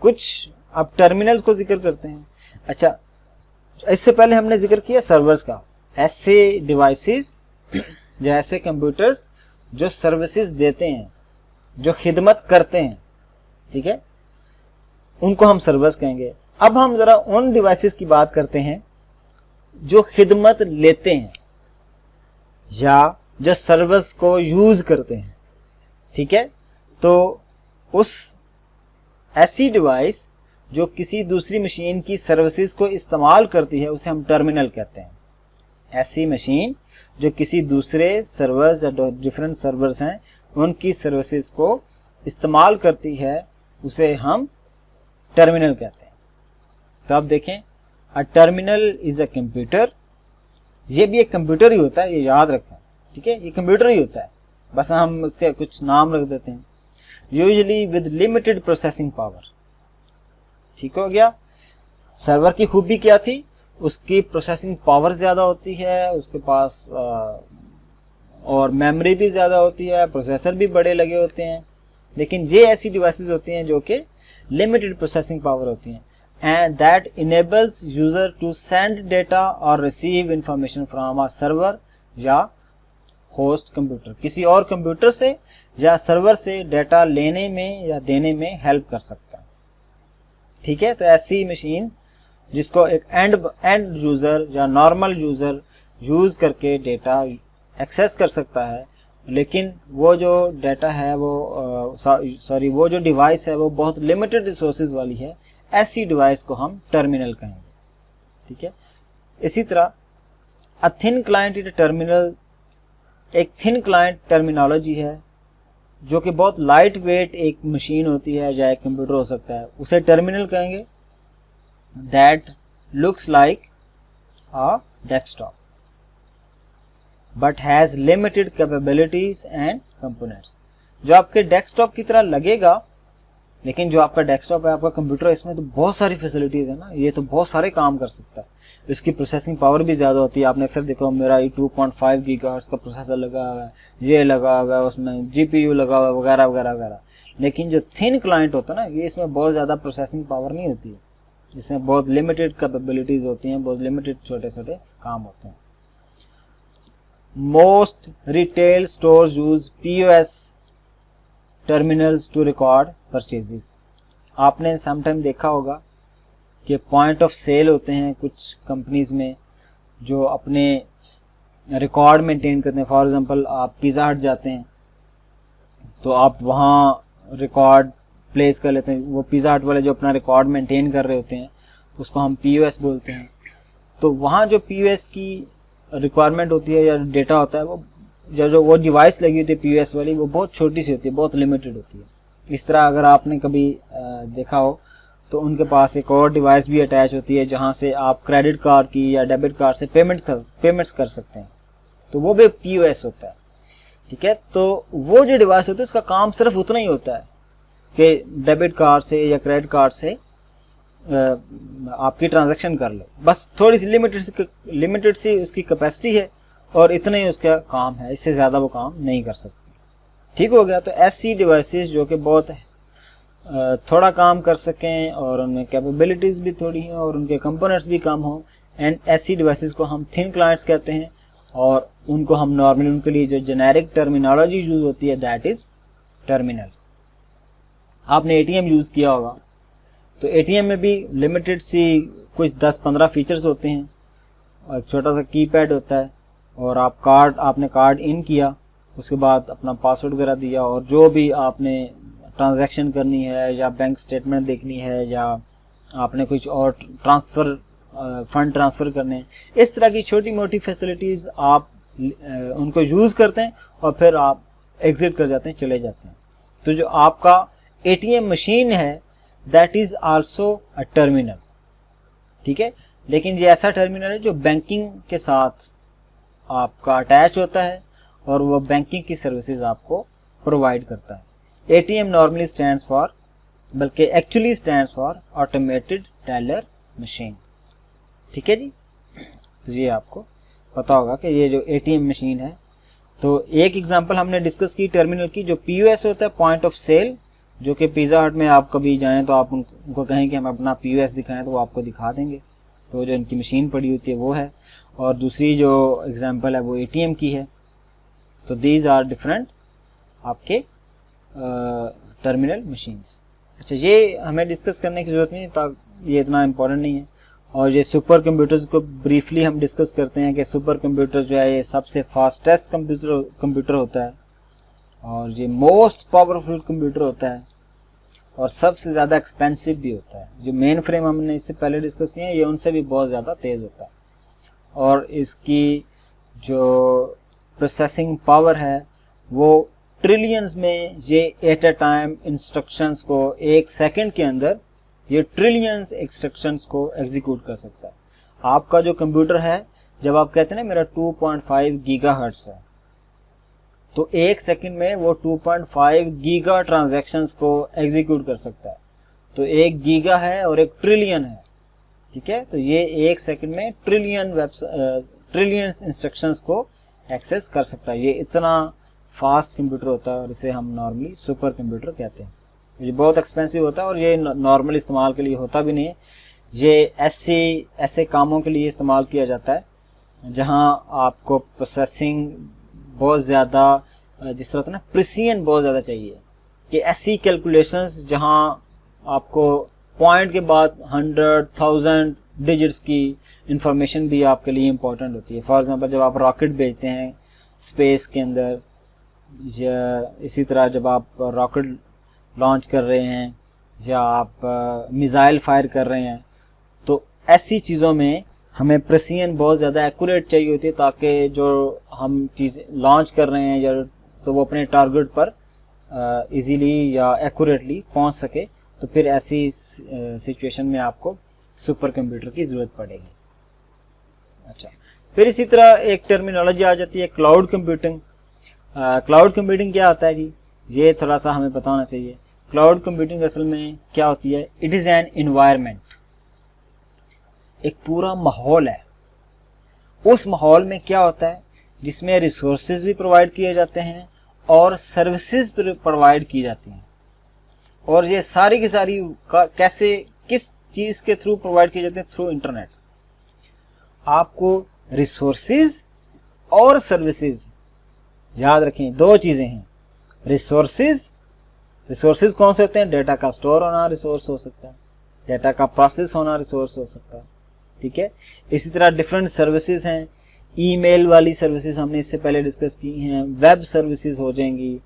कुछ अब टर्मिनल को जिक्र करते हैं। अच्छा, इससे पहले हमने जिक्र किया सर्वर्स का। ऐसे डिवाइसेस या ऐसे कंप्यूटर्स जो सर्विसेज देते हैं, जो खिदमत करते हैं, ठीक है, उनको हम सर्वर्स कहेंगे। अब हम जरा उन डिवाइसेस की बात करते हैं जो खिदमत लेते हैं या जो सर्विस को यूज करते हैं, ठीक है। तो उस ऐसी डिवाइस जो किसी दूसरी मशीन की सर्विसेज को इस्तेमाल करती है उसे हम टर्मिनल कहते हैं। ऐसी मशीन जो किसी दूसरे सर्वर्स या डिफरेंट सर्वर्स हैं उनकी सर्विसेज को इस्तेमाल करती है उसे हम टर्मिनल कहते हैं। तो आप देखें, a terminal is a computer. ये भी एक कंप्यूटर ही होता है, ये याद रखें, ठीक है, ये कंप्यूटर ही होता है, बस हम उसके कुछ नाम रख देते हैं। Usually with limited processing power. ठीक हो गया। सर्वर की खूबी क्या थी, उसकी प्रोसेसिंग पावर ज़्यादा होती है, उसके पास और मेमोरी भी ज़्यादा होती है, प्रोसेसर भी बड़े लगे होते हैं। लेकिन ये ऐसी डिवाइसेस होती हैं जो कि लिमिटेड प्रोसेसिंग पावर होती हैं and that enables user to send data और receive information from a server या होस्ट कंप्यूटर। किसी और कंप्यूटर से या सर्वर से डेटा लेने में या देने में हेल्प कर सकता है, ठीक है। तो ऐसी मशीन जिसको एक एंड यूज़र या नॉर्मल यूज़र यूज़ करके डेटा एक्सेस कर सकता है, लेकिन वो जो डेटा है वो वो जो डिवाइस है वो बहुत लिमिटेड रिसोर्सेज वाली है, ऐसी डिवाइस को हम टर्मिनल कहेंगे, ठीक है। इसी तरह a thin client is terminal, एक थिन क्लाइंट टर्मिनोलॉजी है जो कि बहुत लाइट वेट एक मशीन होती है या एक कंप्यूटर हो सकता है, उसे टर्मिनल कहेंगे। That looks like a desktop but has limited capabilities and components. जो आपके डेस्कटॉप की तरह लगेगा, लेकिन जो आपका डेस्कटॉप है, आपका कंप्यूटर है, इसमें तो बहुत सारी फैसिलिटीज़ है ना, ये तो बहुत सारे काम कर सकता है। इसकी प्रोसेसिंग पावर भी ज़्यादा होती है। आपने अक्सर देखा, मेरा 2.5 गीगाहर्ट्ज़ का प्रोसेसर लगा हुआ है, ये लगा हुआ है, उसमें GPU लगा हुआ है, वगैरह वगैरह वगैरह। लेकिन जो थिन क्लाइंट होता है ना, ये इसमें बहुत ज़्यादा प्रोसेसिंग पावर नहीं होती है, इसमें बहुत लिमिटेड कैपेबिलिटीज़ होती हैं, बहुत लिमिटेड छोटे छोटे काम होते हैं। Most retail stores use POS terminals to record purchases. आपने समटाइम देखा होगा कि पॉइंट ऑफ सेल होते हैं कुछ कंपनीज में जो अपने रिकॉर्ड मेंटेन करते हैं। फॉर एग्जांपल, आप पिज़्ज़ा हट जाते हैं तो आप वहाँ रिकॉर्ड प्लेस कर लेते हैं। वो पिज़्ज़ा हट वाले जो अपना रिकॉर्ड मेंटेन कर रहे होते हैं उसको हम POS बोलते हैं। तो वहाँ जो POS की रिक्वायरमेंट होती है या डेटा होता है, वो जो वो डिवाइस लगी होती है POS वाली, वो बहुत छोटी सी होती है, बहुत लिमिटेड होती है। इस तरह अगर आपने कभी देखा हो तो उनके पास एक और डिवाइस भी अटैच होती है जहाँ से आप क्रेडिट कार्ड की या डेबिट कार्ड से पेमेंट्स कर सकते हैं, तो वो भी POS होता है, ठीक है। तो वो जो डिवाइस होती है उसका काम सिर्फ उतना ही होता है कि डेबिट कार्ड से या क्रेडिट कार्ड से आपकी ट्रांजैक्शन कर लो, बस थोड़ी सी लिमिटेड सी उसकी कैपेसिटी है और इतना ही उसका काम है, इससे ज़्यादा वो काम नहीं कर सकती। ठीक हो गया। तो ऐसी डिवाइसेस जो कि बहुत थोड़ा काम कर सकें और उनमें कैपेबिलिटीज़ भी थोड़ी हैं और उनके कंपोनेंट्स भी कम हों, एंड ऐसी डिवाइसेस को हम थिन क्लाइंट्स कहते हैं। और उनको हम नॉर्मली, उनके लिए जो जेनेरिक टर्मिनोलॉजी यूज़ होती है दैट इज़ टर्मिनल। आपने ATM यूज़ किया होगा, तो ATM में भी लिमिटेड सी कुछ 10-15 फीचर्स होते हैं और एक छोटा सा कीपैड होता है और आपने कार्ड इन किया, उसके बाद अपना पासवर्ड वगैरह दिया और जो भी आपने ट्रांजैक्शन करनी है या बैंक स्टेटमेंट देखनी है या आपने कुछ और फंड ट्रांसफ़र करने हैं, इस तरह की छोटी मोटी फैसिलिटीज़ आप उनको यूज़ करते हैं और फिर आप एग्ज़िट कर जाते हैं, चले जाते हैं। तो जो आपका ATM मशीन है that is also a terminal, ठीक है। लेकिन ये ऐसा टर्मिनल है जो बैंकिंग के साथ आपका अटैच होता है और वो बैंकिंग की सर्विसेज आपको प्रोवाइड करता है। ATM नॉर्मली स्टैंड्स फॉर, बल्कि actually stands for automated teller machine, ठीक है जी। तो ये आपको पता होगा कि ये जो ATM मशीन है, तो एक एग्जांपल हमने डिस्कस की टर्मिनल की, जो POS होता है, पॉइंट ऑफ सेल, जो कि पिज़्ज़ा हट में आप कभी जाएं तो आप उनको कहें कि हम अपना POS दिखाएं तो वो आपको दिखा देंगे। तो जो इनकी मशीन पड़ी होती है वो है, और दूसरी जो एग्जांपल है वो ATM की है। तो दीज आर डिफरेंट आपके टर्मिनल मशीन्स। अच्छा, ये हमें डिस्कस करने की ज़रूरत नहीं है, ये इतना इम्पोर्टेंट नहीं है। और ये सुपर कंप्यूटर्स को ब्रीफली हम डिस्कस करते हैं कि सुपर कंप्यूटर जो है ये सबसे फास्टेस्ट कंप्यूटर होता है, और ये मोस्ट पावरफुल कंप्यूटर होता है, और सबसे ज़्यादा एक्सपेंसिव भी होता है। जो मेन फ्रेम हमने इससे पहले डिस्कस किया है ये उनसे भी बहुत ज़्यादा तेज़ होता है, और इसकी जो प्रोसेसिंग पावर है वो ट्रिलियंस में, ये एट ए टाइम इंस्ट्रक्शंस को एक सेकंड के अंदर ये ट्रिलियंस इंस्ट्रक्शंस को एग्जीक्यूट कर सकता है। आपका जो कंप्यूटर है, जब आप कहते हैं ना मेरा 2.5 गीगाहर्ट्ज़ है, तो एक सेकंड में वो 2.5 गीगा ट्रांजैक्शंस को एग्जीक्यूट कर सकता है। तो एक गीगा है और एक ट्रिलियन है, ठीक है। तो ये एक सेकंड में ट्रिलियन इंस्ट्रक्शंस को एक्सेस कर सकता है। ये इतना फास्ट कंप्यूटर होता है, और इसे हम नॉर्मली सुपर कंप्यूटर कहते हैं। ये बहुत एक्सपेंसिव होता है, और ये नॉर्मल इस्तेमाल के लिए होता भी नहीं है। ये ऐसे कामों के लिए इस्तेमाल किया जाता है जहां आपको प्रोसेसिंग बहुत ज़्यादा, जिस तरह होता है ना, प्रिसीजन बहुत ज़्यादा चाहिए, कि ऐसी कैलकुलेशंस जहां आपको पॉइंट के बाद 100,000 डिजिट्स की इंफॉर्मेशन भी आपके लिए इम्पोर्टेंट होती है। फॉर एग्जांपल, जब आप रॉकेट भेजते हैं स्पेस के अंदर, या इसी तरह जब आप रॉकेट लॉन्च कर रहे हैं, या आप मिसाइल फायर कर रहे हैं, तो ऐसी चीज़ों में हमें प्रिसीजन बहुत ज़्यादा एक्यूरेट चाहिए होती है, ताकि जो हम चीज़ें लॉन्च कर रहे हैं या तो वो अपने टारगेट पर इजीली या एक्यूरेटली पहुंच सके। तो फिर ऐसी सिचुएशन में आपको सुपर कंप्यूटर की ज़रूरत पड़ेगी। अच्छा, फिर इसी तरह एक टर्मिनोलॉजी आ जाती है क्लाउड कंप्यूटिंग। क्लाउड कंप्यूटिंग क्या होता है जी, ये थोड़ा सा हमें पता होना चाहिए। क्लाउड कंप्यूटिंग असल में क्या होती है? इट इज़ एन एनवायरनमेंट, एक पूरा माहौल है। उस माहौल में क्या होता है, जिसमें रिसोर्सेज भी प्रोवाइड किए जाते हैं और सर्विसेज प्रोवाइड की जाती हैं। और ये सारी की सारी कैसे, किस चीज़ के थ्रू प्रोवाइड किए जाते हैं? Through internet. आपको रिसोर्सेज और सर्विसेज याद रखें, दो चीज़ें हैं। रिसोर्सेज कौन से होते हैं? डेटा का स्टोर होना रिसोर्स हो सकता है, डेटा का प्रोसेस होना रिसोर्स हो सकता है, ठीक है। इसी तरह डिफरेंट सर्विसेज हैं। ईमेल वाली सर्विसेज हमने इससे पहले डिस्कस की हैं, वेब सर्विसेज हो जाएंगी,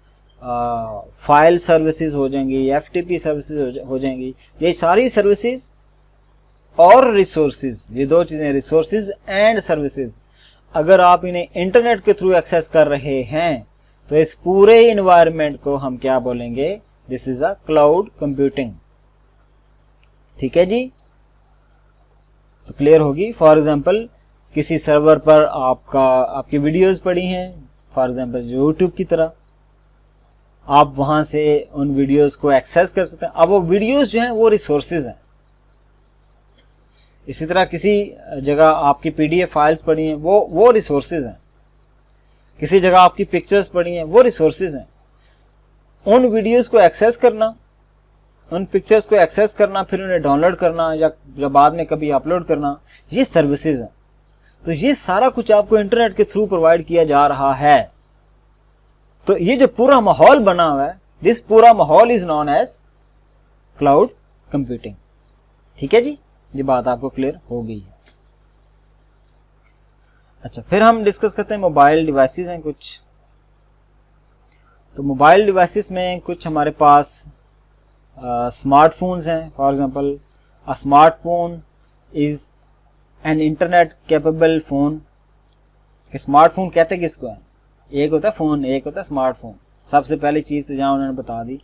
फाइल सर्विसेज हो जाएंगी, FTP सर्विसेज हो जाएंगी। ये सारी सर्विसेज और रिसोर्सेज, ये दो चीज़ें, रिसोर्सेज एंड सर्विसेज, अगर आप इन्हें इंटरनेट के थ्रू एक्सेस कर रहे हैं तो इस पूरे इन्वायरमेंट को हम क्या बोलेंगे? This is a cloud computing, ठीक है जी। तो क्लियर होगी। फॉर एग्जांपल, किसी सर्वर पर आपकी वीडियोस पड़ी हैं, फॉर एग्जांपल यूट्यूब की तरह, आप वहां से उन वीडियोस को एक्सेस कर सकते हैं। अब वो वीडियोस जो हैं वो रिसोर्सेज हैं। इसी तरह किसी जगह आपकी PDF फाइल्स पड़ी हैं, वो रिसोर्सेज हैं। किसी जगह आपकी पिक्चर्स पड़ी हैं, वो रिसोर्सेज हैं। उन वीडियोस को एक्सेस करना, उन पिक्चर्स को एक्सेस करना, फिर उन्हें डाउनलोड करना या बाद में कभी अपलोड करना, ये सर्विसेज हैं। तो ये सारा कुछ आपको इंटरनेट के थ्रू प्रोवाइड किया जा रहा है। तो ये जो पूरा माहौल बना हुआ है, दिस पूरा माहौल is known as cloud computing, ठीक है जी। ये बात आपको क्लियर हो गई है। अच्छा, फिर हम डिस्कस करते हैं मोबाइल डिवाइसेस हैं कुछ। तो मोबाइल डिवाइसेस में कुछ हमारे पास स्मार्टफोन्स हैं। For example, a smartphone is an internet capable phone. Smartphone कहते किसको है? एक होता है फोन, एक होता है स्मार्टफोन। सबसे पहली चीज तो जहां उन्होंने बता दी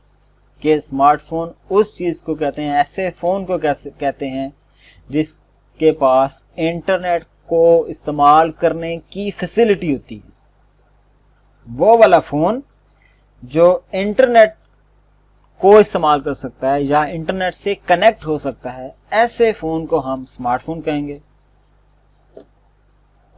कि स्मार्टफोन उस चीज को कहते हैं, ऐसे फोन को कहते हैं जिसके पास इंटरनेट को इस्तेमाल करने की फैसिलिटी होती है। वो वाला फोन जो इंटरनेट को इस्तेमाल कर सकता है या इंटरनेट से कनेक्ट हो सकता है, ऐसे फोन को हम स्मार्टफोन कहेंगे।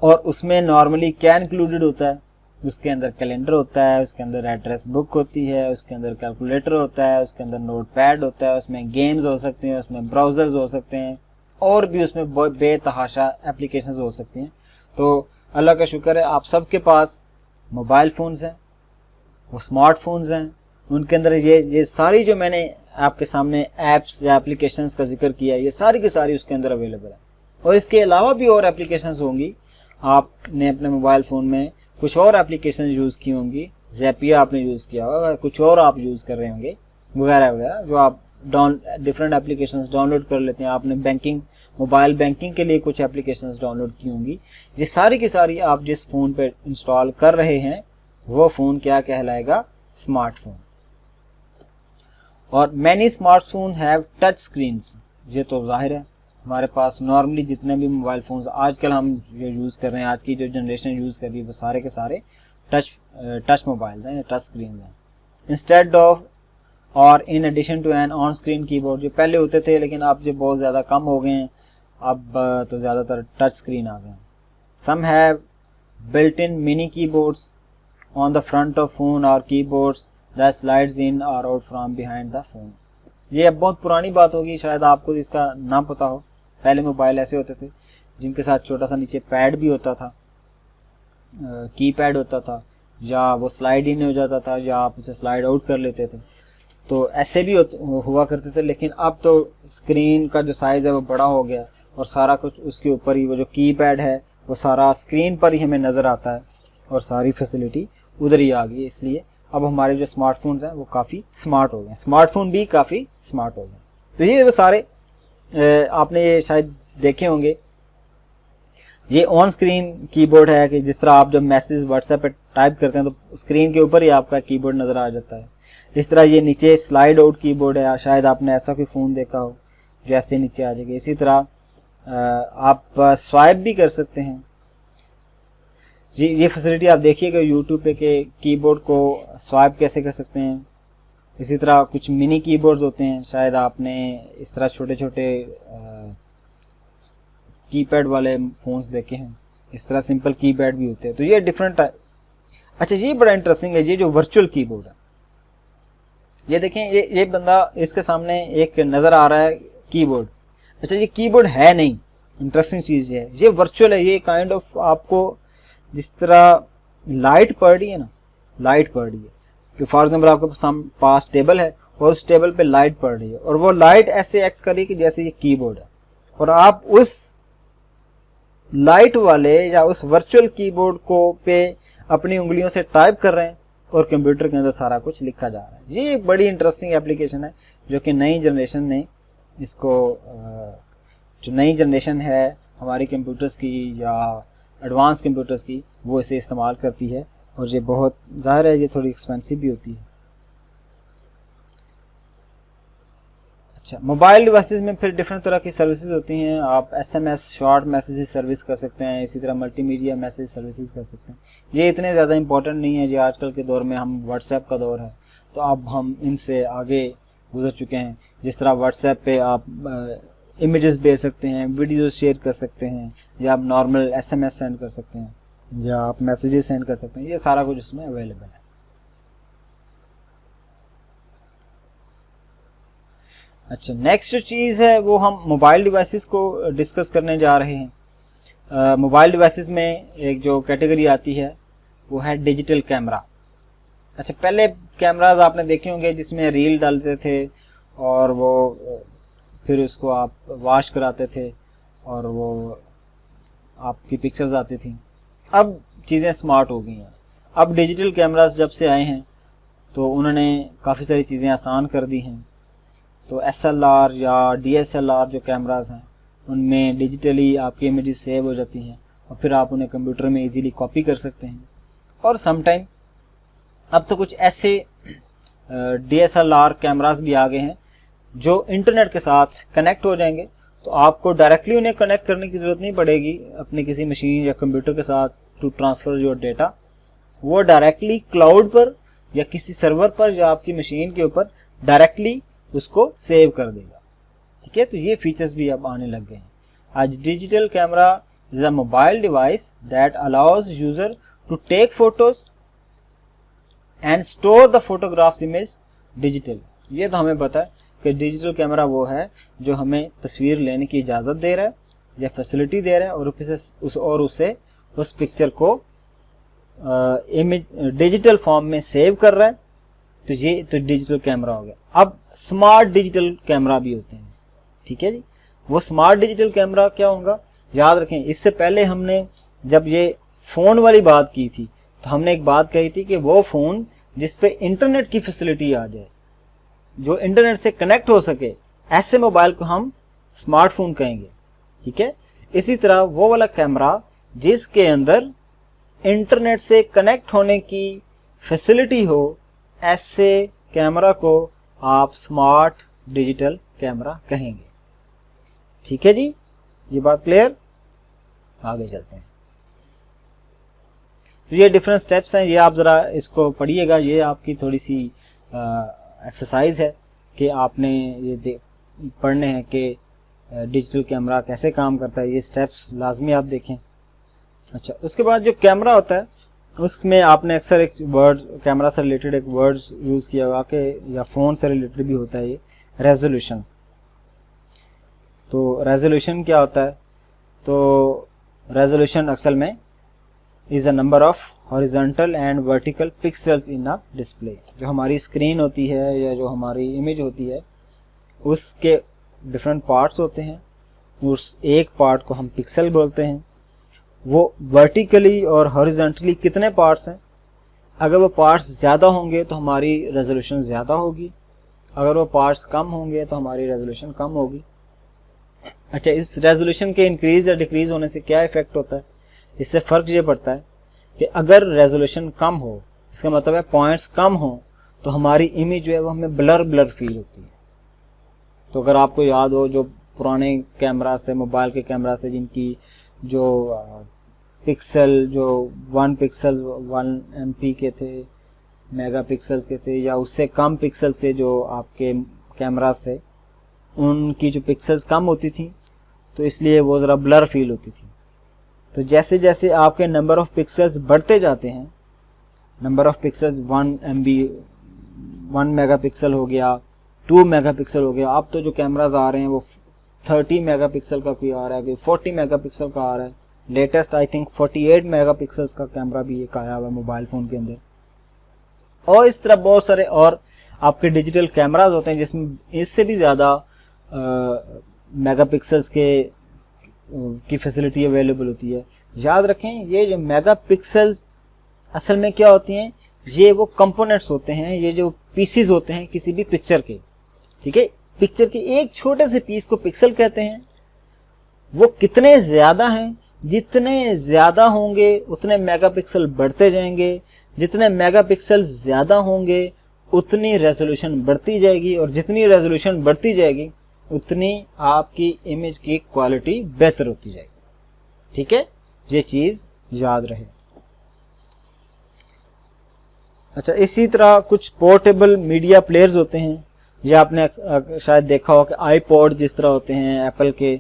और उसमें नॉर्मली क्या इंक्लूडेड होता है? उसके अंदर कैलेंडर होता है, उसके अंदर एड्रेस बुक होती है, उसके अंदर कैलकुलेटर होता है, उसके अंदर नोट पैड होता है, उसमें गेम्स हो सकते हैं, उसमें ब्राउज़र्स हो सकते हैं, और भी उसमें बेतहाशा एप्लीकेशंस हो सकती हैं। तो अल्लाह का शुक्र है आप सबके पास मोबाइल फ़ोन्स हैं, वो स्मार्टफोन्स हैं, उनके अंदर ये सारी जो मैंने आपके सामने ऐप्स या एप्लीकेशंस का जिक्र किया है, ये सारी की सारी उसके अंदर अवेलेबल है। और इसके अलावा भी और एप्लीकेशंस होंगी, आपने अपने मोबाइल फ़ोन में कुछ और एप्लीकेशन यूज़ की होंगी, ज़ैपिया आपने यूज़ किया होगा, कुछ और आप यूज़ कर रहे होंगे वगैरह वगैरह, जो आप डिफरेंट एप्लीकेशंस डाउनलोड कर लेते हैं। आपने मोबाइल बैंकिंग के लिए कुछ एप्लीकेशंस डाउनलोड की होंगी। ये सारी की सारी आप जिस फ़ोन पर इंस्टॉल कर रहे हैं वो फ़ोन क्या कहलाएगा? स्मार्टफोन। और many smartphone have touch screens, ये तो जाहिर है हमारे पास नॉर्मली जितने भी मोबाइल फ़ोन्स आजकल हम जो यूज़ कर रहे हैं, आज की जो जनरेशन यूज़ कर रही है, वो सारे के सारे टच मोबाइल हैं, टच स्क्रीन हैं। इंस्टेड ऑफ और in addition to an on screen keyboard, जो पहले होते थे लेकिन अब जो बहुत ज़्यादा कम हो गए हैं, अब तो ज़्यादातर टच स्क्रीन आ गए हैं। Some have built in mini keyboards on the front of phone or keyboards that slides in or out from behind the phone। ये अब बहुत पुरानी बात होगी, शायद आपको इसका ना पता हो। पहले मोबाइल ऐसे होते थे जिनके साथ छोटा सा नीचे पैड भी होता था, कीपैड होता था, या वो स्लाइड इन हो जाता था या आप उसे स्लाइड आउट कर लेते थे, तो ऐसे भी हुआ करते थे। लेकिन अब तो स्क्रीन का जो साइज़ है वो बड़ा हो गया और सारा कुछ उसके ऊपर ही, वो जो कीपैड है वो सारा स्क्रीन पर ही हमें नज़र आता है और सारी फैसिलिटी उधर ही आ गई। इसलिए अब हमारे जो स्मार्टफोन्स हैं वो काफ़ी स्मार्ट हो गए, स्मार्टफोन भी काफ़ी स्मार्ट हो गए। तो ये वो सारे आपने ये शायद देखे होंगे। ये ऑन स्क्रीन कीबोर्ड है कि जिस तरह आप जब मैसेज व्हाट्सएप पे टाइप करते हैं तो स्क्रीन के ऊपर ही आपका कीबोर्ड नज़र आ जाता है। इस तरह ये नीचे स्लाइड आउट कीबोर्ड है, शायद आपने ऐसा कोई फ़ोन देखा हो जो ऐसे नीचे आ जाएगा। इसी तरह आप स्वाइप भी कर सकते हैं। ये फैसिलिटी आप देखिएगा यूट्यूब पे कि कीबोर्ड को स्वाइप कैसे कर सकते हैं। इसी तरह कुछ मिनी कीबोर्ड्स होते हैं, शायद आपने इस तरह छोटे छोटे कीपैड वाले फ़ोन्स देखे हैं, इस तरह सिंपल कीपैड भी होते हैं। तो ये डिफरेंट टाइप। अच्छा, ये बड़ा इंटरेस्टिंग है, ये जो वर्चुअल कीबोर्ड है, ये देखें, ये बंदा, इसके सामने एक नज़र आ रहा है कीबोर्ड। अच्छा, ये कीबोर्ड है नहीं, इंटरेस्टिंग चीज़ ये वर्चुअल है। ये काइंड ऑफ आपको जिस तरह लाइट पड़ रही है ना, लाइट पड़ रही है कि फॉर एग्जाम्पल आपके पास टेबल है और उस टेबल पे लाइट पड़ रही है और वो लाइट ऐसे एक्ट कर रही है कि जैसे ये कीबोर्ड है, और आप उस लाइट वाले या उस वर्चुअल कीबोर्ड को पे अपनी उंगलियों से टाइप कर रहे हैं और कंप्यूटर के अंदर सारा कुछ लिखा जा रहा है। ये बड़ी इंटरेस्टिंग एप्लीकेशन है जो कि नई जनरेशन ने इसको, जो नई जनरेशन है हमारी कंप्यूटर्स की या एडवांस कंप्यूटर्स की, वो इसे इस्तेमाल करती है। और ये बहुत ज़ाहिर है ये थोड़ी एक्सपेंसिव भी होती है। अच्छा, मोबाइल डिवाइसेस में फिर डिफरेंट तरह की सर्विसेज होती हैं। आप SMS शॉर्ट मैसेज सर्विस कर सकते हैं, इसी तरह मल्टीमीडिया मैसेज सर्विसेज कर सकते हैं। ये इतने ज़्यादा इंपॉर्टेंट नहीं है, ये आजकल के दौर में हम व्हाट्सएप का दौर है तो अब हम इनसे आगे गुजर चुके हैं। जिस तरह व्हाट्सएप पे आप इमेजेस भेज सकते हैं, वीडियोस शेयर कर सकते हैं, या आप नॉर्मल SMS सेंड कर सकते हैं, या आप मैसेजेस सेंड कर सकते हैं, ये सारा कुछ उसमें अवेलेबल है। अच्छा, नेक्स्ट जो चीज़ है वो हम मोबाइल डिवाइसेस को डिस्कस करने जा रहे हैं। मोबाइल डिवाइसेस में एक जो कैटेगरी आती है वो है डिजिटल कैमरा। अच्छा, पहले कैमराज आपने देखे होंगे जिसमें रील डालते थे और वो फिर उसको आप वॉश कराते थे और वो आपकी पिक्चर्स आती थी। अब चीज़ें स्मार्ट हो गई हैं। अब डिजिटल कैमरास जब से आए हैं तो उन्होंने काफ़ी सारी चीज़ें आसान कर दी हैं। तो SLR या DSLR जो कैमरास हैं उनमें डिजिटली आपकी इमेजेस सेव हो जाती हैं और फिर आप उन्हें कंप्यूटर में इजीली कॉपी कर सकते हैं। और समटाइम अब तो कुछ ऐसे DSLR कैमरास भी आ गए हैं जो इंटरनेट के साथ कनेक्ट हो जाएंगे, तो आपको डायरेक्टली उन्हें कनेक्ट करने की ज़रूरत नहीं पड़ेगी अपने किसी मशीन या कंप्यूटर के साथ टू ट्रांसफ़र योर डेटा। वो डायरेक्टली क्लाउड पर या किसी सर्वर पर या आपकी मशीन के ऊपर डायरेक्टली उसको सेव कर देगा। ठीक है, तो ये फीचर्स भी अब आने लग गए हैं। आज digital camera is a mobile device that allows user to take photos and store the photographs image digital. ये तो हमें पता है कि डिजिटल कैमरा वो है जो हमें तस्वीर लेने की इजाज़त दे रहा है या फैसिलिटी दे रहा है और उसे उस पिक्चर को इमेज डिजिटल फॉर्म में सेव कर रहा है। तो ये तो डिजिटल कैमरा हो गया। अब स्मार्ट डिजिटल कैमरा भी होते हैं, ठीक है जी। वो स्मार्ट डिजिटल कैमरा क्या होगा, याद रखें, इससे पहले हमने जब ये फ़ोन वाली बात की थी तो हमने एक बात कही थी कि वो फ़ोन जिस पे इंटरनेट की फैसिलिटी आ जाए, जो इंटरनेट से कनेक्ट हो सके, ऐसे मोबाइल को हम स्मार्टफोन कहेंगे, ठीक है। इसी तरह वो वाला कैमरा जिसके अंदर इंटरनेट से कनेक्ट होने की फैसिलिटी हो, ऐसे कैमरा को आप स्मार्ट डिजिटल कैमरा कहेंगे, ठीक है जी। ये बात क्लियर। आगे चलते हैं। तो ये डिफरेंट स्टेप्स हैं, ये आप ज़रा इसको पढ़िएगा। ये आपकी थोड़ी सी एक्सरसाइज है कि आपने ये पढ़ने हैं कि डिजिटल कैमरा कैसे काम करता है। ये स्टेप्स लाजमी आप देखें। अच्छा, उसके बाद जो कैमरा होता है उसमें आपने अक्सर एक वर्ड, कैमरा से रिलेटेड एक वर्ड यूज़ किया होगा कि या फ़ोन से रिलेटेड भी होता है, ये रेजोल्यूशन। तो रेजोल्यूशन क्या होता है? तो रेजोल्यूशन असल में is a number of horizontal and vertical pixels in a display. जो हमारी स्क्रीन होती है या जो हमारी इमेज होती है उसके डिफरेंट पार्ट्स होते हैं। उस एक पार्ट को हम पिक्सल बोलते हैं। वो वर्टिकली और हॉरिजॉन्टली कितने पार्ट्स हैं? अगर वो पार्ट्स ज़्यादा होंगे तो हमारी रेजोल्यूशन ज़्यादा होगी, अगर वो पार्ट्स कम होंगे तो हमारी रेजोल्यूशन कम होगी। अच्छा, इस रेजोल्यूशन के इंक्रीज़ या डिक्रीज़ होने से क्या इफ़ेक्ट होता है? इससे फ़र्क ये पड़ता है कि अगर रेजोल्यूशन कम हो, इसका मतलब है पॉइंट्स कम हो, तो हमारी इमेज जो है वो हमें ब्लर फील होती है। तो अगर आपको याद हो, जो पुराने कैमरास थे, मोबाइल के कैमरास थे, जिनकी जो पिक्सल जो 1 पिक्सल 1 MP के थे, मेगा पिक्सल के थे, या उससे कम पिक्सल के जो आपके कैमरास थे, उनकी जो पिक्सल्स कम होती थी तो इसलिए वो ज़रा ब्लर फील होती थी। तो जैसे जैसे आपके नंबर ऑफ़ पिक्सल्स बढ़ते जाते हैं, number of pixels 1 MB 1 megapixel हो गया, 2 मेगापिक्सल हो गया, अब तो जो कैमराज आ रहे हैं वो 30 मेगापिक्सल का कोई आ रहा है, कोई 40 मेगापिक्सल का आ रहा है। लेटेस्ट आई थिंक 48 मेगापिक्सल्स का कैमरा भी एक आया हुआ है मोबाइल फ़ोन के अंदर। और इस तरह बहुत सारे और आपके डिजिटल कैमराज होते हैं जिसमें इससे भी ज़्यादा मेगापिक्सल्स की फैसिलिटी अवेलेबल होती है। याद रखें, ये जो मेगापिक्सल्स असल में क्या होती हैं, ये वो कंपोनेंट्स होते हैं, ये जो पीसीज होते हैं किसी भी पिक्चर के, ठीक है। पिक्चर के एक छोटे से पीस को पिक्सल कहते हैं। वो कितने ज़्यादा हैं, जितने ज़्यादा होंगे उतने मेगापिक्सल बढ़ते जाएंगे, जितने मेगापिक्सल ज़्यादा होंगे उतनी रेजोल्यूशन बढ़ती जाएगी, और जितनी रेजोल्यूशन बढ़ती जाएगी उतनी आपकी इमेज की क्वालिटी बेहतर होती जाएगी, ठीक है। ये चीज़ याद रहे। अच्छा, इसी तरह कुछ पोर्टेबल मीडिया प्लेयर्स होते हैं। ये आपने शायद देखा हो कि आईपॉड जिस तरह होते हैं एप्पल के,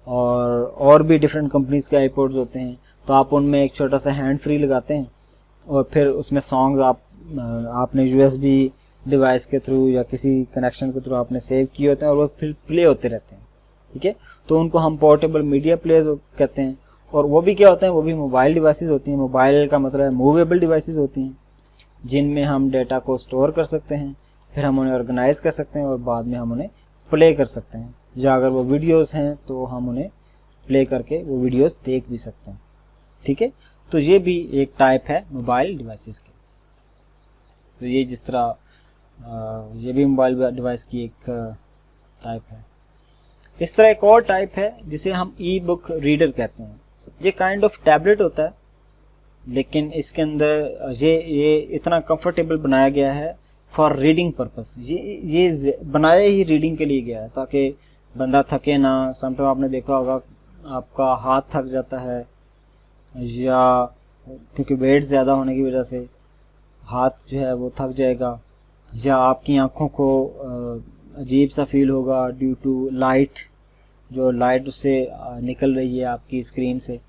और भी डिफरेंट कंपनीज के आईपॉड्स होते हैं। तो आप उनमें एक छोटा सा हैंड फ्री लगाते हैं और फिर उसमें सॉन्ग्स आपने यूएसबी डिवाइस के थ्रू या किसी कनेक्शन के थ्रू आपने सेव किए होते हैं और वो फिर प्ले होते रहते हैं, ठीक है। तो उनको हम पोर्टेबल मीडिया प्लेयर्स कहते हैं। और वो भी क्या होते हैं, वो भी मोबाइल डिवाइसेस होती हैं। मोबाइल का मतलब है मूवेबल डिवाइसेस होती हैं जिनमें हम डेटा को स्टोर कर सकते हैं, फिर हम उन्हें ऑर्गेनाइज कर सकते हैं और बाद में हम उन्हें प्ले कर सकते हैं, या अगर वो वीडियोस हैं तो हम उन्हें प्ले करके वो वीडियोस देख भी सकते हैं, ठीक है। तो ये भी एक टाइप है मोबाइल डिवाइसेस की। तो ये जिस तरह ये भी मोबाइल डिवाइस की एक टाइप है। इस तरह एक और टाइप है जिसे हम ई बुक रीडर कहते हैं। ये काइंड ऑफ टैबलेट होता है, लेकिन इसके अंदर ये इतना कंफर्टेबल बनाया गया है फॉर रीडिंग पर्पस। ये बनाया ही रीडिंग के लिए गया है ताकि बंदा थके ना। समटाइम आपने देखा होगा आपका हाथ थक जाता है, या क्योंकि वेट ज़्यादा होने की वजह से हाथ जो है वो थक जाएगा, या आपकी आँखों को अजीब सा फील होगा ड्यू टू लाइट, जो लाइट उससे निकल रही है आपकी स्क्रीन से।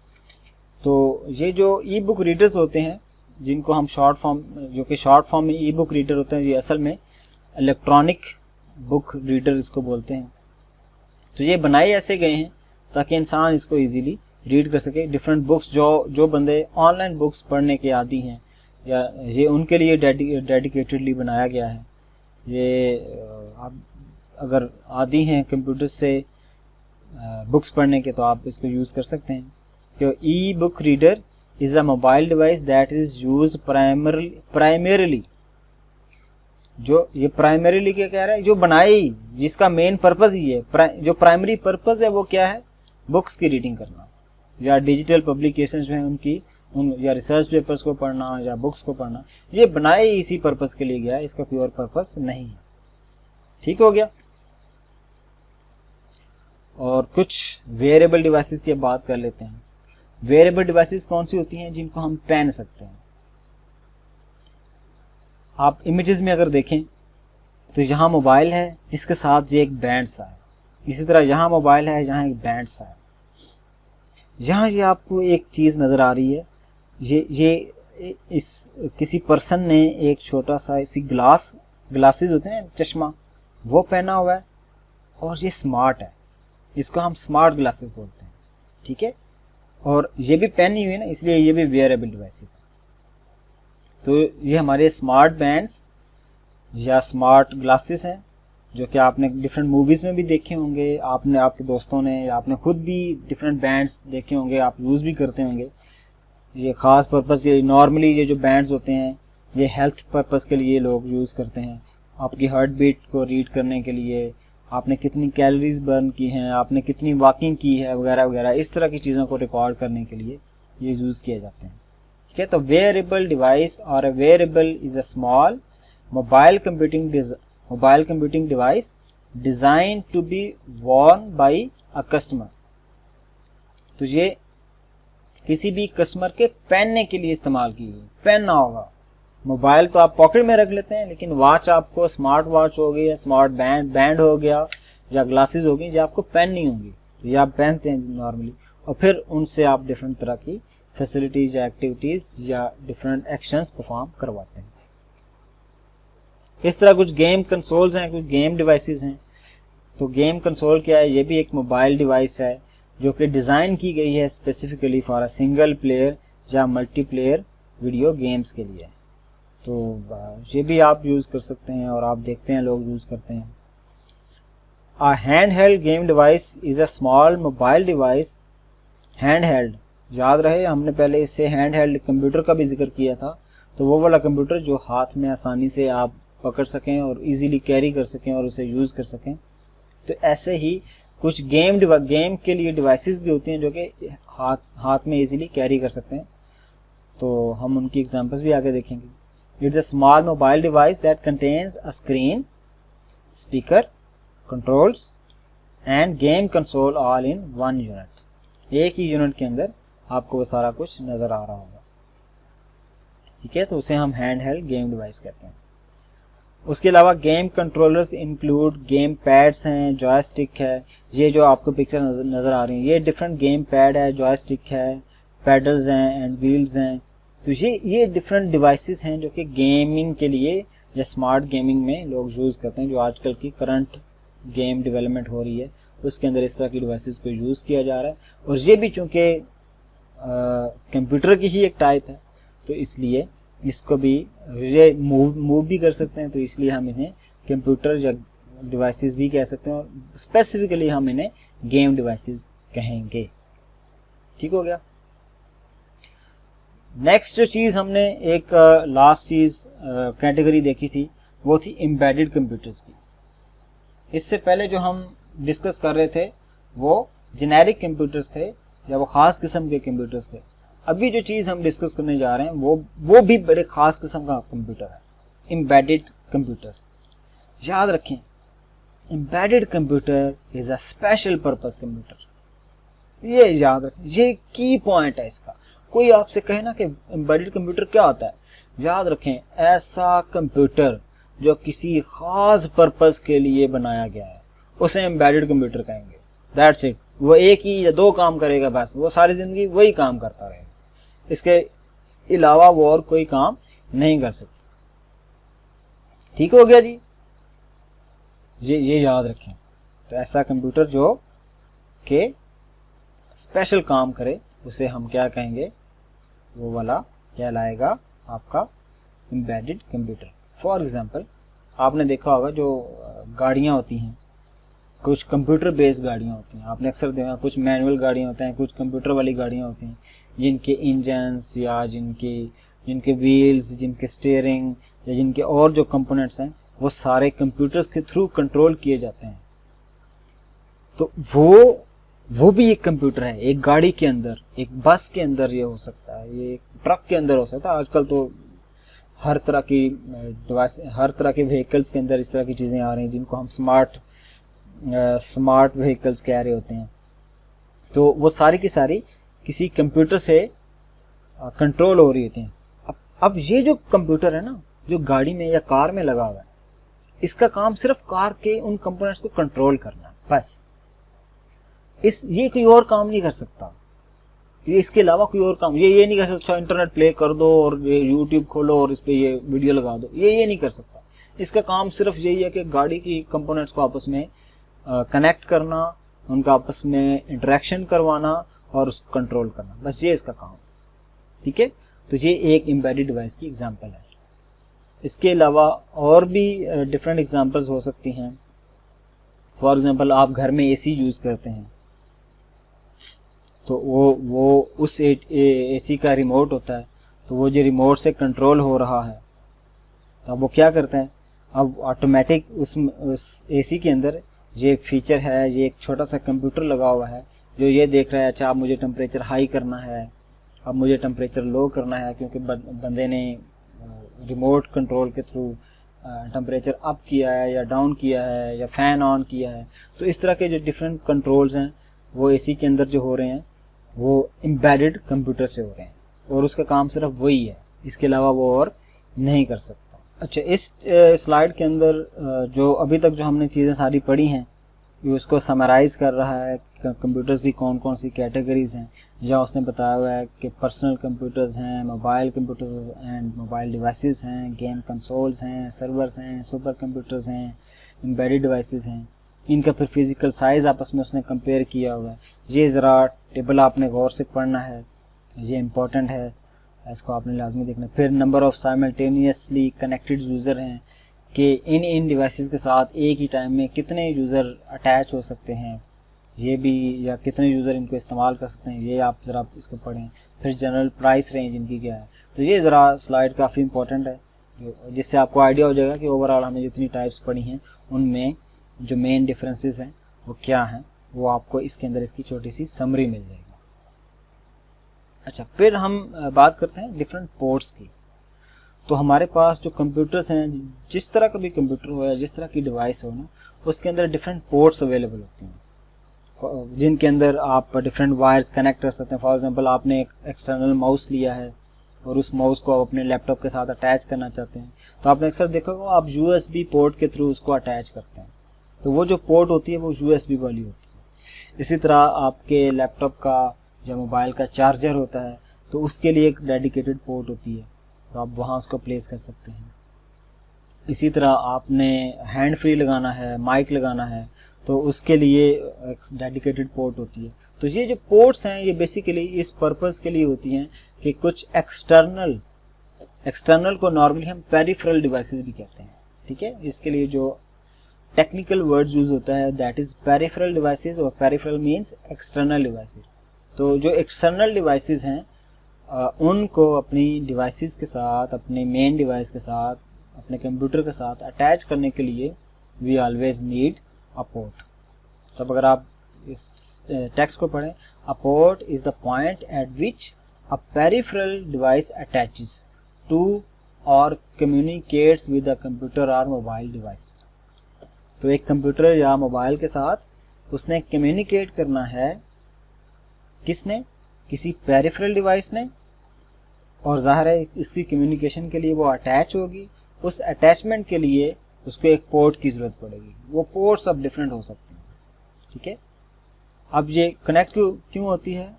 तो ये जो ई बुक रीडर्स होते हैं, जिनको हम शॉर्ट फॉर्म, जो कि शॉर्ट फॉर्म में ई बुक रीडर होते हैं, ये असल में इलेक्ट्रॉनिक बुक रीडर इसको बोलते हैं। तो ये बनाए ऐसे गए हैं ताकि इंसान इसको इजीली रीड कर सके। डिफरेंट बुक्स जो बंदे ऑनलाइन बुक्स पढ़ने के आदी हैं, या ये उनके लिए डेडिकेटेडली बनाया गया है। ये आप अगर आदी हैं कंप्यूटर से बुक्स पढ़ने के, तो आप इसको यूज़ कर सकते हैं। तो ई book reader is a mobile device that is used primarily, जो ये प्राइमरीली क्या कह रहा है, जो बनाई, जिसका मेन पर्पज़ ही है, जो प्राइमरी पर्पज़ है वो क्या है, बुक्स की रीडिंग करना, या डिजिटल पब्लिकेशंस जो हैं उनकी या रिसर्च पेपर्स को पढ़ना या बुक्स को पढ़ना। ये बनाए इसी पर्पज़ के लिए गया है, इसका प्योर पर्पज़ नहीं है। ठीक हो गया। और कुछ वेरिएबल डिवाइसेस की बात कर लेते हैं। वेरिएबल डिवाइसेस कौन सी होती हैं, जिनको हम पहन सकते हैं। आप इमेजेस में अगर देखें तो यहाँ मोबाइल है, इसके साथ ये एक बैंड सा है। इसी तरह यहाँ मोबाइल है, यहाँ एक बैंड सा है। यहाँ ये आपको एक चीज़ नज़र आ रही है, ये इस किसी पर्सन ने एक छोटा सा इसी ग्लासेस होते हैं, चश्मा, वो पहना हुआ है, और ये स्मार्ट है, इसको हम स्मार्ट ग्लासेस बोलते हैं। ठीक है। और ये भी पहनी हुई है ना, इसलिए ये भी वेयरेबल डिवाइसेस है। तो ये हमारे स्मार्ट बैंड्स या स्मार्ट ग्लासेस हैं, जो कि आपने डिफरेंट मूवीज़ में भी देखे होंगे, आपने, आपके दोस्तों ने, या आपने खुद भी डिफरेंट बैंड्स देखे होंगे, आप यूज़ भी करते होंगे। ये ख़ास पर्पज़ के, नॉर्मली ये जो बैंड्स होते हैं ये हेल्थ पर्पज़ के लिए लोग यूज़ करते हैं। आपकी हार्ट बीट को रीड करने के लिए, आपने कितनी कैलोरीज बर्न की हैं, आपने कितनी वॉकिंग की है, वगैरह वगैरह, इस तरह की चीज़ों को रिकॉर्ड करने के लिए ये यूज़ किए जाते हैं। ठीक है। तो वेयरेबल डिवाइस और a wearable is a small mobile computing device design to be worn by a customer. तो ये किसी भी कस्टमर के पहनने के लिए इस्तेमाल की गई, पहनना होगा। मोबाइल तो आप पॉकेट में रख लेते हैं, लेकिन वॉच आपको, स्मार्ट वॉच हो गई या स्मार्ट बैंड हो गया या ग्लासेस हो गई, जो आपको पहननी होंगी, तो ये आप पहनते हैं नॉर्मली, और फिर उनसे आप डिफरेंट तरह की फैसिलिटीज या एक्टिविटीज़ या डिफरेंट एक्शंस परफॉर्म करवाते हैं। इस तरह कुछ गेम कंसोल्स हैं, कुछ गेम डिवाइसेस हैं। तो गेम कंसोल क्या है, ये भी एक मोबाइल डिवाइस है जो कि डिज़ाइन की गई है specifically for a single player या मल्टीप्लेयर वीडियो गेम्स के लिए। तो ये भी आप यूज़ कर सकते हैं, और आप देखते हैं लोग यूज़ करते हैं। A hand held game device is a small mobile device. Hand held, याद रहे हमने पहले इससे हैंड हेल्ड कंप्यूटर का भी जिक्र किया था। तो वो वाला कंप्यूटर जो हाथ में आसानी से आप पकड़ सकें और इजीली कैरी कर सकें और उसे यूज़ कर सकें। तो ऐसे ही कुछ गेम के लिए डिवाइसेस भी होती हैं जो कि हाथ में इजीली कैरी कर सकते हैं। तो हम उनकी एग्जांपल्स भी आगे देखेंगे। It's a small mobile device that contains a screen, speaker, controls and game console all in one unit. एक ही यूनिट के अंदर आपको वो सारा कुछ नज़र आ रहा होगा। ठीक है। तो उसे हम हैंड हेल्ड गेम डिवाइस कहते हैं। उसके अलावा game controllers include game pads हैं, जॉयस्टिक है। ये जो आपको पिक्चर नज़र आ रही है, ये डिफरेंट गेम पैड है, जॉयस्टिक है, पैडल्स हैं एंड व्हील्स हैं। तो ये डिफरेंट डिवाइसेस हैं जो कि गेमिंग के लिए या स्मार्ट गेमिंग में लोग यूज़ करते हैं। जो आजकल की करंट गेम डेवलपमेंट हो रही है उसके अंदर इस तरह की डिवाइसेस को यूज़ किया जा रहा है। और ये भी चूँकि कंप्यूटर की ही एक टाइप है, तो इसलिए इसको भी ये मूव भी कर सकते हैं। तो इसलिए हम इन्हें कंप्यूटर या डिवाइसेस भी कह सकते हैं, और स्पेसिफिकली हम इन्हें गेम डिवाइसेस कहेंगे। ठीक हो गया। नेक्स्ट जो चीज़ हमने एक लास्ट चीज़ कैटेगरी देखी थी वो थी एम्बेडेड कंप्यूटर्स की। इससे पहले जो हम डिस्कस कर रहे थे वो जेनेरिक कंप्यूटर्स थे या वो ख़ास किस्म के कंप्यूटर्स थे। अभी जो चीज़ हम डिस्कस करने जा रहे हैं वो भी बड़े ख़ास किस्म का कंप्यूटर है, एम्बेडेड कंप्यूटर्स। याद रखें, embedded computer is a special purpose computer. ये याद रखें, ये की पॉइंट है इसका। कोई आपसे कहे ना कि एम्बेडेड कंप्यूटर क्या होता है, याद रखें ऐसा कंप्यूटर जो किसी खास पर्पस के लिए बनाया गया है उसे एम्बेडेड कंप्यूटर कहेंगे। That's it. वो एक ही या दो काम करेगा बस, वो सारी ज़िंदगी वही काम करता रहेगा। इसके अलावा वो और कोई काम नहीं कर सकते। ठीक हो गया जी, ये याद रखें। तो ऐसा कंप्यूटर जो के स्पेशल काम करे उसे हम क्या कहेंगे, वो वाला कहलाएगा आपका एम्बेडेड कंप्यूटर। फॉर एग्जांपल आपने देखा होगा जो गाड़ियाँ होती हैं, कुछ कंप्यूटर बेस्ड गाड़ियाँ होती हैं, आपने अक्सर देखा, कुछ मैनुअल गाड़ियाँ होती हैं, कुछ कंप्यूटर वाली गाड़ियाँ होती हैं, जिनके इंजन्स या जिनके व्हील्स, जिनके स्टीयरिंग या जिनके और जो कंपोनेंट्स हैं वो सारे कंप्यूटर्स के थ्रू कंट्रोल किए जाते हैं। तो वो भी एक कंप्यूटर है, एक गाड़ी के अंदर, एक बस के अंदर ये हो सकता है, ये एक ट्रक के अंदर हो सकता है। आजकल तो हर तरह की डिवाइस, हर तरह के व्हीकल्स के अंदर इस तरह की चीज़ें आ रही हैं जिनको हम स्मार्ट व्हीकल्स कह रहे होते हैं। तो वो सारी की सारी किसी कंप्यूटर से कंट्रोल हो रही होती हैं। अब ये जो कंप्यूटर है ना, जो गाड़ी में या कार में लगा हुआ है, इसका काम सिर्फ कार के उन कंपोनेंट्स को कंट्रोल करना है, बस। ये कोई और काम नहीं कर सकता, इसके अलावा कोई और काम, ये नहीं कर सकता इंटरनेट प्ले कर दो और ये यूट्यूब खोलो और इस पे ये वीडियो लगा दो, ये नहीं कर सकता। इसका काम सिर्फ यही है कि गाड़ी की कंपोनेंट्स को आपस में कनेक्ट करना, उनका आपस में इंटरेक्शन करवाना और उसको कंट्रोल करना, बस ये इसका काम। ठीक है, तो ये एक एम्बेडेड डिवाइस की एग्जांपल है। इसके अलावा और भी डिफरेंट एग्जांपल्स हो सकती हैं। फॉर एग्जांपल आप घर में एसी यूज़ करते हैं, तो वो उस एसी का रिमोट होता है, तो वो जो रिमोट से कंट्रोल हो रहा है, तो अब वो क्या करते हैं, अब ऑटोमेटिक उस एसी के अंदर ये फीचर है, ये एक छोटा सा कंप्यूटर लगा हुआ है जो ये देख रहा है, अच्छा अब मुझे टेम्परेचर हाई करना है, अब मुझे टेम्परेचर लो करना है, क्योंकि बंदे ने रिमोट कंट्रोल के थ्रू टेम्परेचर अप किया है या डाउन किया है या फ़ैन ऑन किया है। तो इस तरह के जो डिफरेंट कंट्रोल्स हैं वो एसी के अंदर जो हो रहे हैं वो एम्बेडेड कंप्यूटर से हो रहे हैं, और उसका काम सिर्फ वही है, इसके अलावा वो और नहीं कर सकता। अच्छा, इस स्लाइड के अंदर जो अभी तक जो हमने चीज़ें सारी पढ़ी हैं, ये उसको समराइज़ कर रहा है कंप्यूटर्स की कौन कौन सी कैटेगरीज हैं। जहाँ उसने बताया हुआ है कि पर्सनल कंप्यूटर्स हैं, mobile computers and mobile devices हैं, गेम कंसोल्स हैं, सर्वर्स हैं, सुपर कंप्यूटर्स हैं, एम्बेडेड डिवाइसेस हैं। इनका फिर फिज़िकल साइज़ आपस में उसने कंपेयर किया हुआ है। ये ज़रा टेबल आपने गौर से पढ़ना है, ये इम्पोर्टेंट है, इसको आपने लाजमी देखना। फिर number of simultaneously connected user हैं कि इन डिवाइसेस के साथ एक ही टाइम में कितने यूज़र अटैच हो सकते हैं, ये भी, या कितने यूज़र इनको इस्तेमाल कर सकते हैं, ये आप ज़रा इसको पढ़ें। फिर जनरल प्राइस रेंज इनकी क्या है। तो ये ज़रा स्लाइड काफ़ी इंपॉर्टेंट है, जिससे आपको आइडिया हो जाएगा कि ओवरऑल हमने जितनी टाइप्स पढ़ी हैं उनमें जो मेन डिफरेंसेस हैं वो क्या हैं, वो आपको इसके अंदर इसकी छोटी सी समरी मिल जाएगी। अच्छा, फिर हम बात करते हैं डिफरेंट पोर्ट्स की। तो हमारे पास जो कंप्यूटर्स हैं, जिस तरह का भी कंप्यूटर हो या जिस तरह की डिवाइस हो ना, उसके अंदर डिफरेंट पोर्ट्स अवेलेबल होती हैं, जिनके अंदर आप डिफरेंट वायर्स कनेक्ट कर सकते हैं। फॉर एग्जांपल आपने एक एक्सटर्नल माउस लिया है और उस माउस को आप अपने लैपटॉप के साथ अटैच करना चाहते हैं, तो आपने अक्सर देखा होगा आप USB पोर्ट के थ्रू उसको अटैच करते हैं, तो वो जो पोर्ट होती है वो USB वाली होती है। इसी तरह आपके लैपटॉप का या मोबाइल का चार्जर होता है, तो उसके लिए एक डेडिकेटेड पोर्ट होती है, तो आप वहाँ उसको प्लेस कर सकते हैं। इसी तरह आपने हैंड फ्री लगाना है, माइक लगाना है, तो उसके लिए एक डेडिकेटेड पोर्ट होती है। तो ये जो पोर्ट्स हैं ये बेसिकली इस पर्पस के लिए होती हैं कि कुछ एक्सटर्नल को नॉर्मली हम पेरिफेरल डिवाइसेस भी कहते हैं। ठीक है, इसके लिए जो टेक्निकल वर्ड यूज होता है दैट इज पेरिफेरल डिवाइसेस, और पेरिफेरल मीन्स एक्सटर्नल डिवाइसेस। तो जो एक्सटर्नल डिवाइसेस हैं उनको अपनी डिवाइसेस के साथ, अपने मेन डिवाइस के साथ, अपने कंप्यूटर के साथ अटैच करने के लिए we always need a port. तब अगर आप इस टेक्स्ट को पढ़ें, a port is the point at which a peripheral device attaches to और कम्युनिकेट्स विद अ कंप्यूटर और मोबाइल डिवाइस। तो एक कंप्यूटर या मोबाइल के साथ उसने कम्युनिकेट करना है, किसने, किसी पेरिफेरल डिवाइस ने, और जाहिर है इसकी कम्युनिकेशन के लिए वो अटैच होगी। उस अटैचमेंट के लिए उसको एक पोर्ट की ज़रूरत पड़ेगी। वो पोर्ट्स अब डिफरेंट हो सकते हैं। ठीक है, अब ये कनेक्ट क्यों होती है,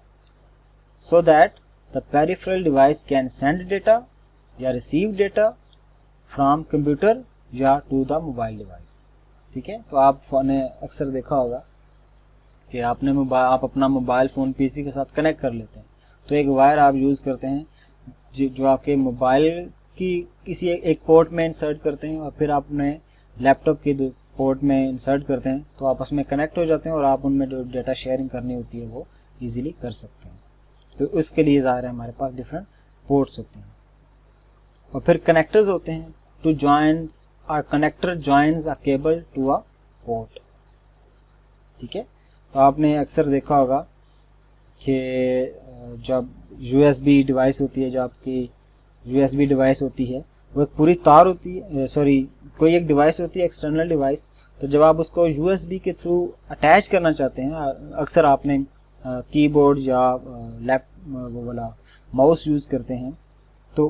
so that the peripheral device can send data या रिसीव डेटा फ्रॉम कंप्यूटर या टू द मोबाइल डिवाइस। ठीक है, तो आपने अक्सर देखा होगा कि आप अपना मोबाइल फ़ोन पीसी के साथ कनेक्ट कर लेते हैं, तो एक वायर आप यूज़ करते हैं जो आपके मोबाइल की किसी एक पोर्ट में इंसर्ट करते हैं और फिर आप अपने लैपटॉप के पोर्ट में इंसर्ट करते हैं, तो आपस में कनेक्ट हो जाते हैं और आप उनमें जो डेटा शेयरिंग करनी होती है वो ईजिली कर सकते हैं। तो उसके लिए ज़ाहिर है हमारे पास डिफरेंट पोर्ट्स होते हैं। और फिर कनेक्टर्स होते हैं, to join a connector joins a cable to a port. ठीक है, तो आपने अक्सर देखा होगा कि जब यूएसबी डिवाइस होती है, जो आपकी यूएसबी डिवाइस होती है वो एक पूरी तार होती है, कोई एक डिवाइस होती है एक्सटर्नल डिवाइस, तो जब आप उसको यूएसबी के थ्रू अटैच करना चाहते हैं, अक्सर आपने कीबोर्ड या वो वाला माउस यूज़ करते हैं, तो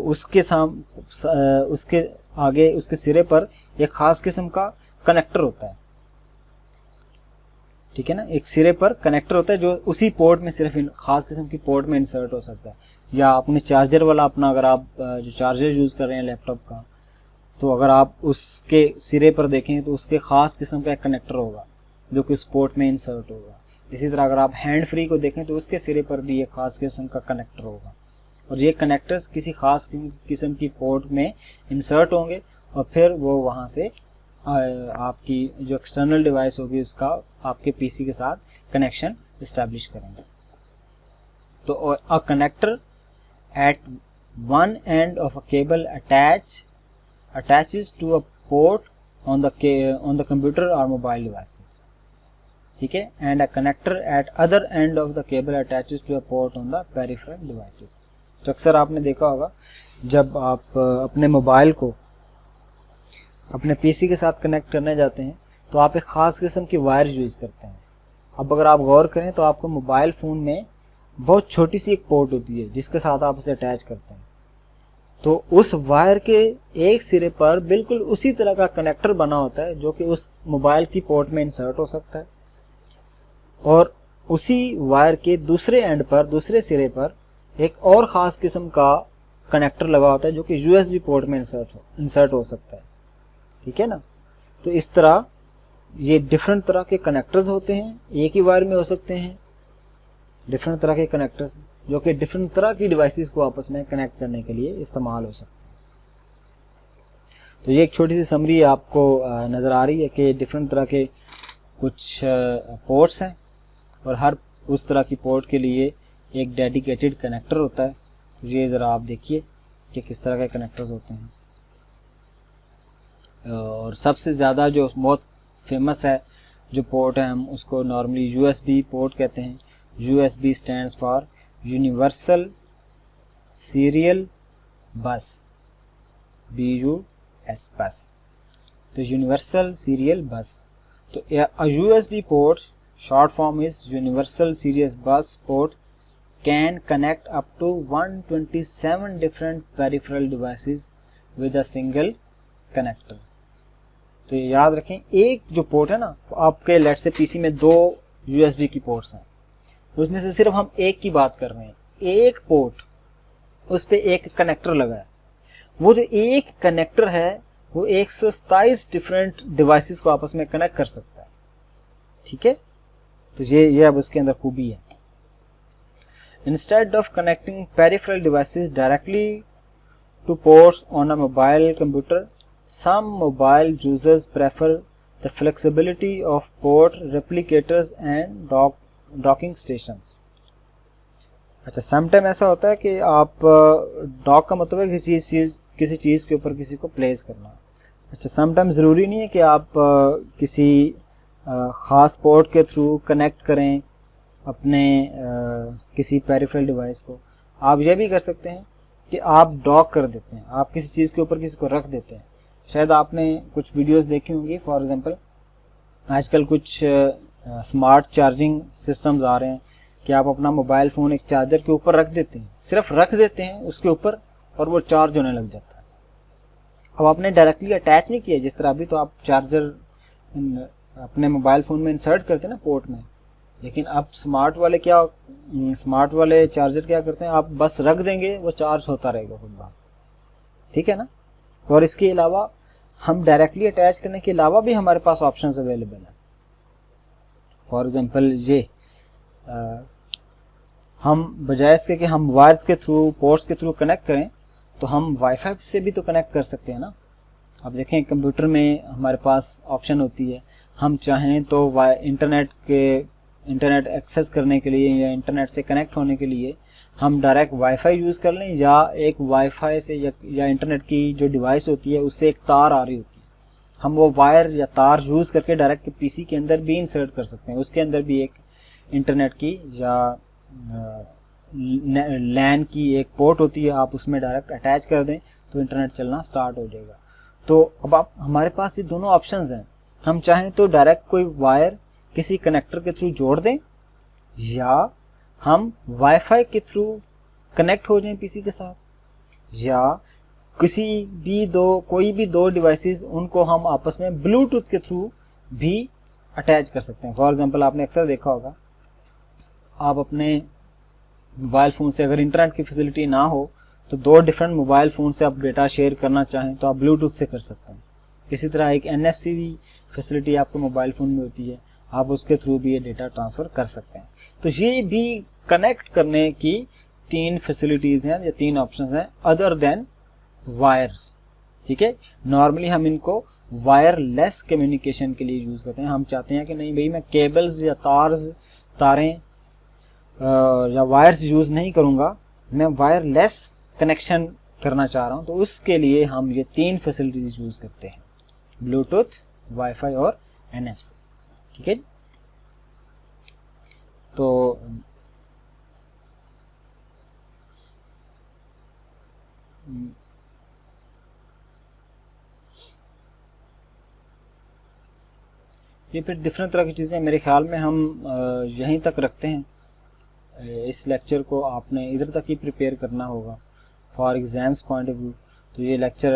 उसके आगे उसके सिरे पर एक ख़ास किस्म का कनेक्टर होता है। ठीक है ना, एक सिरे पर कनेक्टर होता है जो उसी पोर्ट में सिर्फ खास किस्म की पोर्ट में इंसर्ट हो सकता है। या अपने चार्जर वाला अपना, अगर आप जो चार्जर यूज़ कर रहे हैं लैपटॉप का, तो अगर आप उसके सिरे पर देखें तो उसके ख़ास किस्म का एक कनेक्टर होगा जो कि उस पोर्ट में इंसर्ट होगा। इसी तरह अगर आप हैंड फ्री को देखें तो उसके सिरे पर भी एक ख़ास किस्म का कनेक्टर होगा, और ये कनेक्टर्स किसी ख़ास किस्म की पोर्ट में इंसर्ट होंगे और फिर वो वहाँ से आपकी जो एक्सटर्नल डिवाइस होगी उसका आपके पीसी के साथ कनेक्शन इस्टेब्लिश करेंगे। तो a connector at one end of a cable attaches to a port on the computer और मोबाइल डिवाइसेस। ठीक है, and a connector at other end of the cable attaches to a port on the peripheral devices. तो अक्सर आपने देखा होगा जब आप अपने मोबाइल को अपने पीसी के साथ कनेक्ट करने जाते हैं तो आप एक ख़ास किस्म की वायर यूज़ करते हैं। अब अगर आप गौर करें तो आपको मोबाइल फ़ोन में बहुत छोटी सी एक पोर्ट होती है जिसके साथ आप उसे अटैच करते हैं, तो उस वायर के एक सिरे पर बिल्कुल उसी तरह का कनेक्टर बना होता है जो कि उस मोबाइल की पोर्ट में इंसर्ट हो सकता है, और उसी वायर के दूसरे एंड पर, दूसरे सिरे पर एक और ख़ास किस्म का कनेक्टर लगा होता है जो कि यूएसबी पोर्ट में इंसर्ट हो सकता है। ठीक है ना, तो इस तरह ये डिफरेंट तरह के कनेक्टर्स होते हैं, एक ही वायर में हो सकते हैं डिफरेंट तरह के कनेक्टर्स जो कि डिफरेंट तरह की डिवाइसेस को आपस में कनेक्ट करने के लिए इस्तेमाल हो सकते हैं। तो ये एक छोटी सी समरी आपको नज़र आ रही है कि डिफरेंट तरह के कुछ पोर्ट्स हैं और हर उस तरह की पोर्ट के लिए एक डेडिकेटेड कनेक्टर होता है। तो ये ज़रा आप देखिए कि किस तरह के कनेक्टर्स होते हैं। और सबसे ज़्यादा जो बहुत फेमस है जो पोर्ट है, हम उसको नॉर्मली यूएसबी पोर्ट कहते हैं। USB stands for universal serial बस, BUS बस, तो यूनिवर्सल सीरियल बस। तो a USB port, short form is universal serial bus port, can connect up to 127 different peripheral devices with a single connector। तो ये याद रखें, एक जो पोर्ट है ना, आपके लेट से पीसी में 2 USB की पोर्ट्स हैं, उसमें से सिर्फ हम एक की बात कर रहे हैं, एक पोर्ट, उस पर एक कनेक्टर लगा है। वो जो एक कनेक्टर है वो 127 डिफरेंट डिवाइसेस को आपस में कनेक्ट कर सकता है। ठीक है, तो ये अब उसके अंदर खूबी है। Instead of connecting peripheral devices directly to ports on a mobile computer, some mobile users prefer the flexibility of port replicators and docking stations. अच्छा, समटाइम ऐसा होता है कि आप डॉक का मतलब है किसी चीज़ के ऊपर किसी को प्लेस करना। अच्छा, समटाइम ज़रूरी नहीं है कि आप किसी ख़ास पोर्ट के थ्रू कनेक्ट करें अपने किसी पेरिफेरल डिवाइस को। आप यह भी कर सकते हैं कि आप डॉक कर देते हैं, आप किसी चीज़ के ऊपर किसी को रख देते हैं। शायद आपने कुछ वीडियोस देखी होंगी, फॉर एग्जांपल आजकल कुछ स्मार्ट चार्जिंग सिस्टम्स आ रहे हैं कि आप अपना मोबाइल फ़ोन एक चार्जर के ऊपर रख देते हैं, सिर्फ रख देते हैं उसके ऊपर, और वो चार्ज होने लग जाता है। अब आपने डायरेक्टली अटैच नहीं किया, जिस तरह अभी तो आप चार्जर अपने मोबाइल फ़ोन में इंसर्ट करते हैं ना पोर्ट में, लेकिन अब स्मार्ट वाले चार्जर क्या करते हैं, आप बस रख देंगे वो चार्ज होता रहेगा खुद बार, ठीक है ना। और इसके अलावा हम डायरेक्टली अटैच करने के अलावा भी हमारे पास ऑप्शंस अवेलेबल हैं। फॉर एग्जांपल ये हम बजाय इसके कि हम वायर्स के थ्रू, पोर्ट्स के थ्रू कनेक्ट करें, तो हम वाईफाई से भी तो कनेक्ट कर सकते हैं ना। अब देखें कंप्यूटर में हमारे पास ऑप्शन होती है, हम चाहें तो इंटरनेट एक्सेस करने के लिए या इंटरनेट से कनेक्ट होने के लिए हम डायरेक्ट वाईफाई यूज़ कर लें, या एक वाईफाई से या इंटरनेट की जो डिवाइस होती है उससे एक तार आ रही होती है, हम वो वायर या तार यूज़ करके डायरेक्ट पीसी के अंदर भी इंसर्ट कर सकते हैं। उसके अंदर भी एक इंटरनेट की या लैन की एक पोर्ट होती है, आप उसमें डायरेक्ट अटैच कर दें तो इंटरनेट चलना स्टार्ट हो जाएगा। तो अब आप हमारे पास ये दोनों ऑप्शंस हैं, हम चाहें तो डायरेक्ट कोई वायर किसी कनेक्टर के थ्रू जोड़ दें, या हम वाईफाई के थ्रू कनेक्ट हो जाएं पीसी के साथ, या कोई भी दो डिवाइसेस उनको हम आपस में ब्लूटूथ के थ्रू भी अटैच कर सकते हैं। फॉर एग्जांपल आपने अक्सर देखा होगा, आप अपने मोबाइल फ़ोन से अगर इंटरनेट की फैसिलिटी ना हो तो दो डिफरेंट मोबाइल फ़ोन से आप डेटा शेयर करना चाहें तो आप ब्लूटूथ से कर सकते हैं। इसी तरह एक NFC फैसिलिटी आपके मोबाइल फ़ोन में होती है, आप उसके थ्रू भी ये डेटा ट्रांसफ़र कर सकते हैं। तो ये भी कनेक्ट करने की 3 फैसिलिटीज़ हैं या 3 ऑप्शंस हैं अदर देन वायर्स, ठीक है। नॉर्मली हम इनको वायरलेस कम्युनिकेशन के लिए यूज़ करते हैं। हम चाहते हैं कि नहीं भाई मैं केबल्स या तारें या वायर्स यूज़ नहीं करूँगा, मैं वायरलेस कनेक्शन करना चाह रहा हूँ, तो उसके लिए हम ये 3 फैसिलिटीज़ यूज़ करते हैं, ब्लूटूथ, वाईफाई और NFC, ठीक है। तो ये फिर डिफरेंट तरह की चीज़ें मेरे ख्याल में हम यहीं तक रखते हैं। इस लेक्चर को आपने इधर तक ही प्रिपेयर करना होगा for exams point of view. तो ये लेक्चर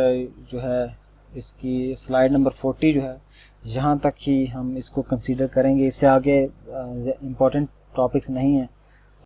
जो है, इसकी स्लाइड नंबर 40 जो है, यहाँ तक ही हम इसको कंसीडर करेंगे। इससे आगे इम्पोर्टेंट टॉपिक्स नहीं हैं।